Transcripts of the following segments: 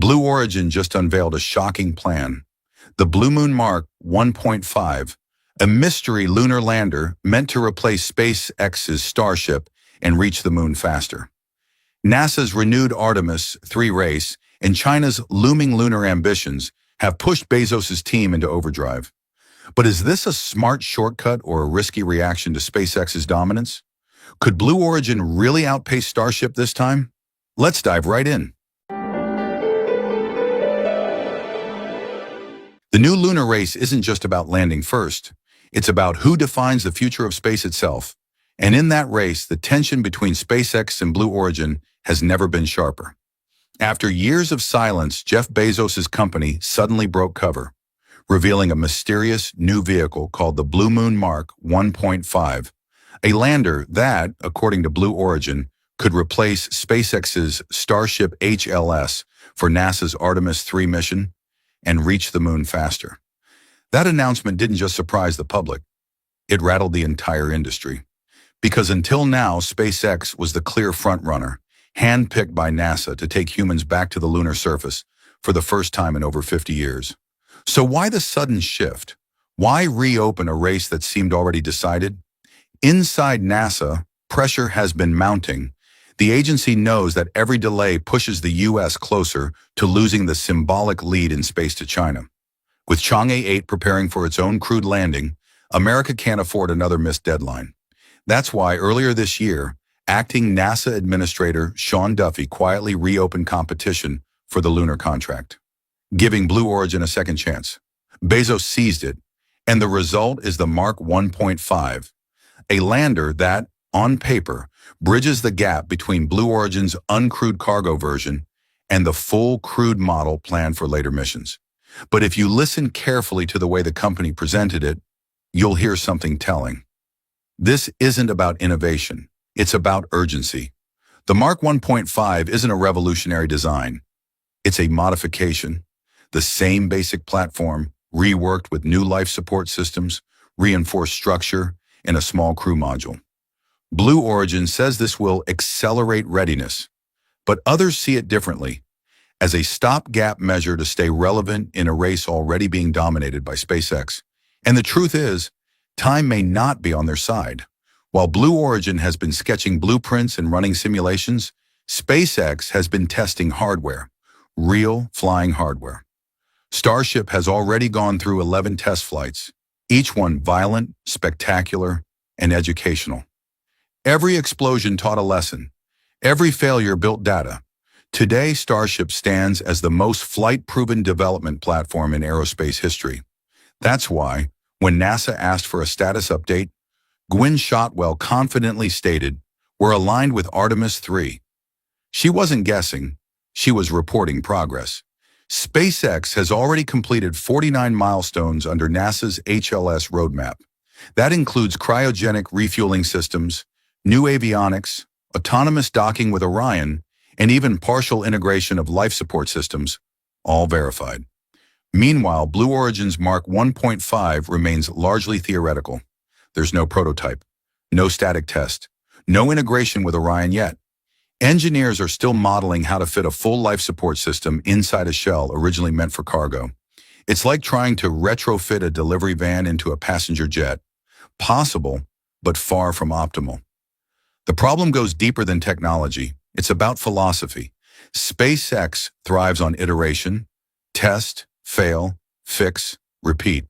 Blue Origin just unveiled a shocking plan. The Blue Moon Mark 1.5, a mystery lunar lander meant to replace SpaceX's Starship and reach the moon faster. NASA's renewed Artemis 3 race and China's looming lunar ambitions have pushed Bezos' team into overdrive. But is this a smart shortcut or a risky reaction to SpaceX's dominance? Could Blue Origin really outpace Starship this time? Let's dive right in. The new lunar race isn't just about landing first. It's about who defines the future of space itself. And in that race, the tension between SpaceX and Blue Origin has never been sharper. After years of silence, Jeff Bezos' company suddenly broke cover, revealing a mysterious new vehicle called the Blue Moon Mark 1.5, a lander that, according to Blue Origin, could replace SpaceX's Starship HLS for NASA's Artemis 3 mission and reach the moon faster. That announcement didn't just surprise the public, it rattled the entire industry. Because until now, SpaceX was the clear frontrunner, handpicked by NASA to take humans back to the lunar surface for the first time in over 50 years. So why the sudden shift? Why reopen a race that seemed already decided? Inside NASA, pressure has been mounting. The agency knows that every delay pushes the U.S. closer to losing the symbolic lead in space to China. With Chang'e 8 preparing for its own crewed landing, America can't afford another missed deadline. That's why earlier this year, acting NASA Administrator Sean Duffy quietly reopened competition for the lunar contract, giving Blue Origin a second chance. Bezos seized it, and the result is the Mark 1.5, a lander that, on paper, bridges the gap between Blue Origin's uncrewed cargo version and the full crewed model planned for later missions. But if you listen carefully to the way the company presented it, you'll hear something telling. This isn't about innovation, it's about urgency. The Mark 1.5 isn't a revolutionary design. It's a modification. The same basic platform, reworked with new life support systems, reinforced structure, and a small crew module. Blue Origin says this will accelerate readiness, but others see it differently, as a stopgap measure to stay relevant in a race already being dominated by SpaceX. And the truth is, time may not be on their side. While Blue Origin has been sketching blueprints and running simulations, SpaceX has been testing hardware, real flying hardware. Starship has already gone through 11 test flights, each one violent, spectacular, and educational. Every explosion taught a lesson. Every failure built data. Today, Starship stands as the most flight-proven development platform in aerospace history. That's why, when NASA asked for a status update, Gwynne Shotwell confidently stated, "We're aligned with Artemis 3. She wasn't guessing, she was reporting progress. SpaceX has already completed 49 milestones under NASA's HLS roadmap. That includes cryogenic refueling systems, new avionics, autonomous docking with Orion, and even partial integration of life support systems, all verified. Meanwhile, Blue Origin's Mark 1.5 remains largely theoretical. There's no prototype, no static test, no integration with Orion yet. Engineers are still modeling how to fit a full life support system inside a shell originally meant for cargo. It's like trying to retrofit a delivery van into a passenger jet. Possible, but far from optimal. The problem goes deeper than technology. It's about philosophy. SpaceX thrives on iteration, test, fail, fix, repeat.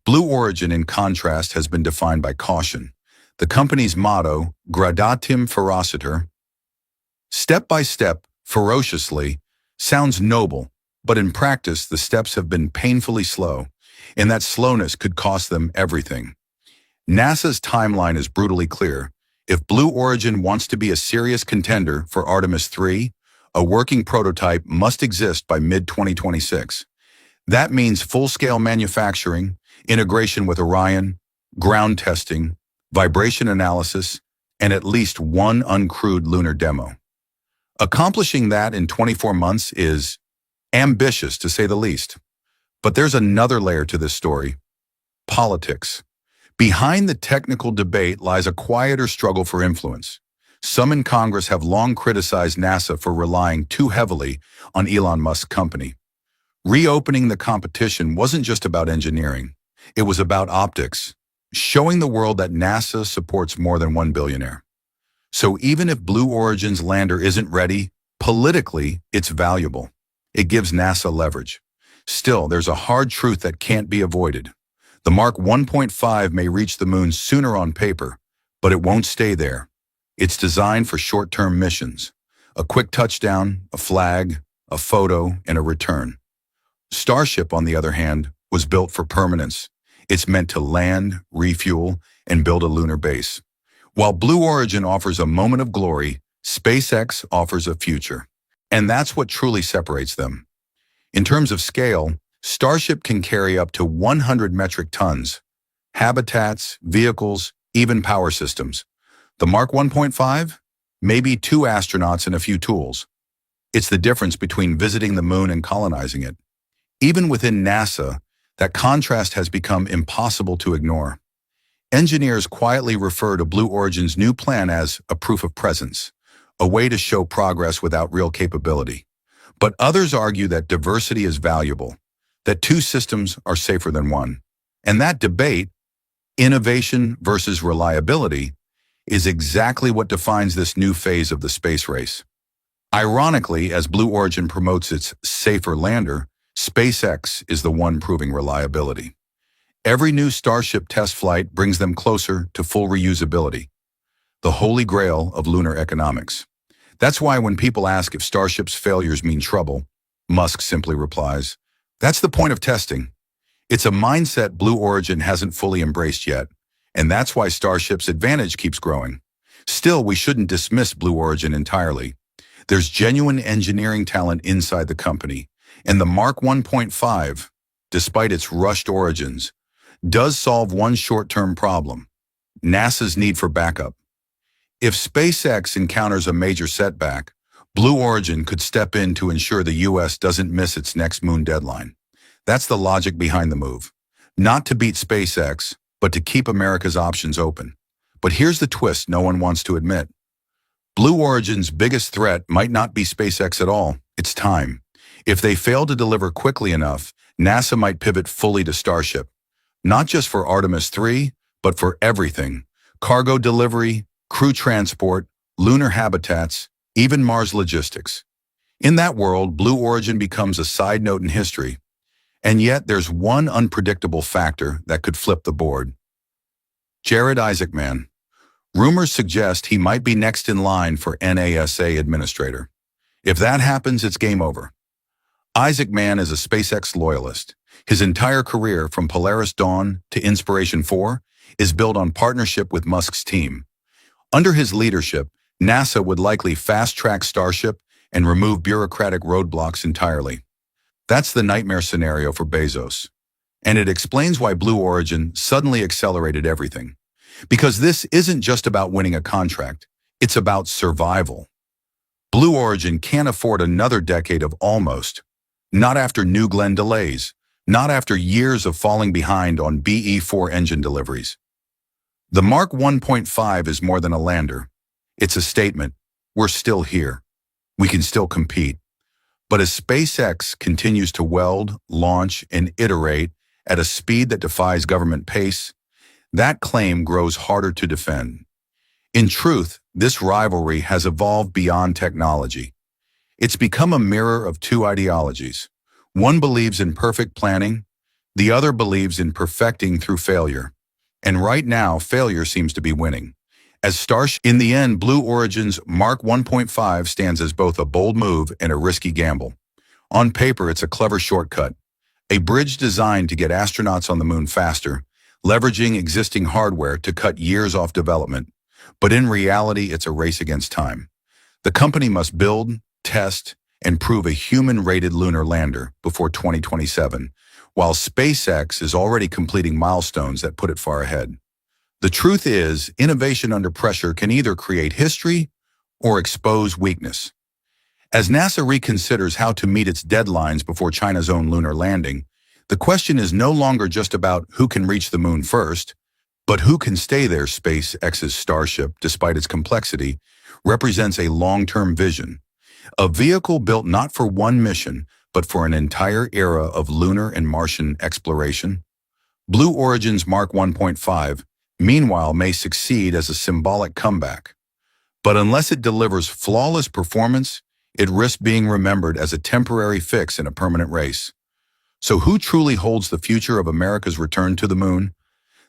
Blue Origin, in contrast, has been defined by caution. The company's motto, Gradatim Ferociter, step by step, ferociously, sounds noble, but in practice the steps have been painfully slow, and that slowness could cost them everything. NASA's timeline is brutally clear. If Blue Origin wants to be a serious contender for Artemis 3, a working prototype must exist by mid-2026. That means full-scale manufacturing, integration with Orion, ground testing, vibration analysis, and at least one uncrewed lunar demo. Accomplishing that in 24 months is ambitious, to say the least. But there's another layer to this story: politics. Behind the technical debate lies a quieter struggle for influence. Some in Congress have long criticized NASA for relying too heavily on Elon Musk's company. Reopening the competition wasn't just about engineering. It was about optics, showing the world that NASA supports more than one billionaire. So even if Blue Origin's lander isn't ready, politically, it's valuable. It gives NASA leverage. Still, there's a hard truth that can't be avoided. The Mark 1.5 may reach the moon sooner on paper, but it won't stay there. It's designed for short-term missions. A quick touchdown, a flag, a photo, and a return. Starship, on the other hand, was built for permanence. It's meant to land, refuel, and build a lunar base. While Blue Origin offers a moment of glory, SpaceX offers a future. And that's what truly separates them. In terms of scale, Starship can carry up to 100 metric tons. Habitats, vehicles, even power systems. The Mark 1.5? Maybe 2 astronauts and a few tools. It's the difference between visiting the moon and colonizing it. Even within NASA, that contrast has become impossible to ignore. Engineers quietly refer to Blue Origin's new plan as a proof of presence, a way to show progress without real capability. But others argue that diversity is valuable, that 2 systems are safer than one. And that debate, innovation versus reliability, is exactly what defines this new phase of the space race. Ironically, as Blue Origin promotes its safer lander, SpaceX is the one proving reliability. Every new Starship test flight brings them closer to full reusability, the holy grail of lunar economics. That's why when people ask if Starship's failures mean trouble, Musk simply replies, "That's the point of testing." It's a mindset Blue Origin hasn't fully embraced yet, and that's why Starship's advantage keeps growing. Still, we shouldn't dismiss Blue Origin entirely. There's genuine engineering talent inside the company, and the Mark 1.5, despite its rushed origins, does solve one short-term problem: NASA's need for backup. If SpaceX encounters a major setback, Blue Origin could step in to ensure the U.S. doesn't miss its next moon deadline. That's the logic behind the move. Not to beat SpaceX, but to keep America's options open. But here's the twist no one wants to admit. Blue Origin's biggest threat might not be SpaceX at all. It's time. If they fail to deliver quickly enough, NASA might pivot fully to Starship. Not just for Artemis 3, but for everything: cargo delivery, crew transport, lunar habitats, even Mars logistics. In that world, Blue Origin becomes a side note in history. And yet there's one unpredictable factor that could flip the board. Jared Isaacman. Rumors suggest he might be next in line for NASA administrator. If that happens, it's game over. Isaacman is a SpaceX loyalist. His entire career, from Polaris Dawn to Inspiration 4, is built on partnership with Musk's team. Under his leadership, NASA would likely fast-track Starship and remove bureaucratic roadblocks entirely. That's the nightmare scenario for Bezos. And it explains why Blue Origin suddenly accelerated everything. Because this isn't just about winning a contract, it's about survival. Blue Origin can't afford another decade of almost. Not after New Glenn delays. Not after years of falling behind on BE-4 engine deliveries. The Mark 1.5 is more than a lander. It's a statement. We're still here. We can still compete. But as SpaceX continues to weld, launch, and iterate at a speed that defies government pace, that claim grows harder to defend. In truth, this rivalry has evolved beyond technology. It's become a mirror of 2 ideologies. One believes in perfect planning, the other believes in perfecting through failure. And right now, failure seems to be winning. As Starship, in the end, Blue Origin's Mark 1.5 stands as both a bold move and a risky gamble. On paper, it's a clever shortcut, a bridge designed to get astronauts on the moon faster, leveraging existing hardware to cut years off development. But in reality, it's a race against time. The company must build, test, and prove a human-rated lunar lander before 2027, while SpaceX is already completing milestones that put it far ahead. The truth is, innovation under pressure can either create history or expose weakness. As NASA reconsiders how to meet its deadlines before China's own lunar landing, the question is no longer just about who can reach the moon first, But who can stay there? SpaceX's Starship, despite its complexity, represents a long-term vision. A vehicle built not for one mission, but for an entire era of lunar and Martian exploration. Blue Origin's Mark 1.5, meanwhile, may succeed as a symbolic comeback. But unless it delivers flawless performance, it risks being remembered as a temporary fix in a permanent race. So who truly holds the future of America's return to the moon?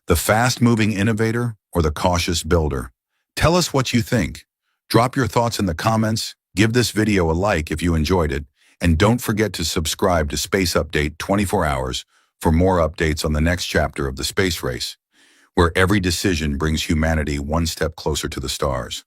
The fast-moving innovator or the cautious builder? Tell us what you think. Drop your thoughts in the comments, give this video a like if you enjoyed it, and don't forget to subscribe to Space Update 24 Hours for more updates on the next chapter of the space race, where every decision brings humanity one step closer to the stars.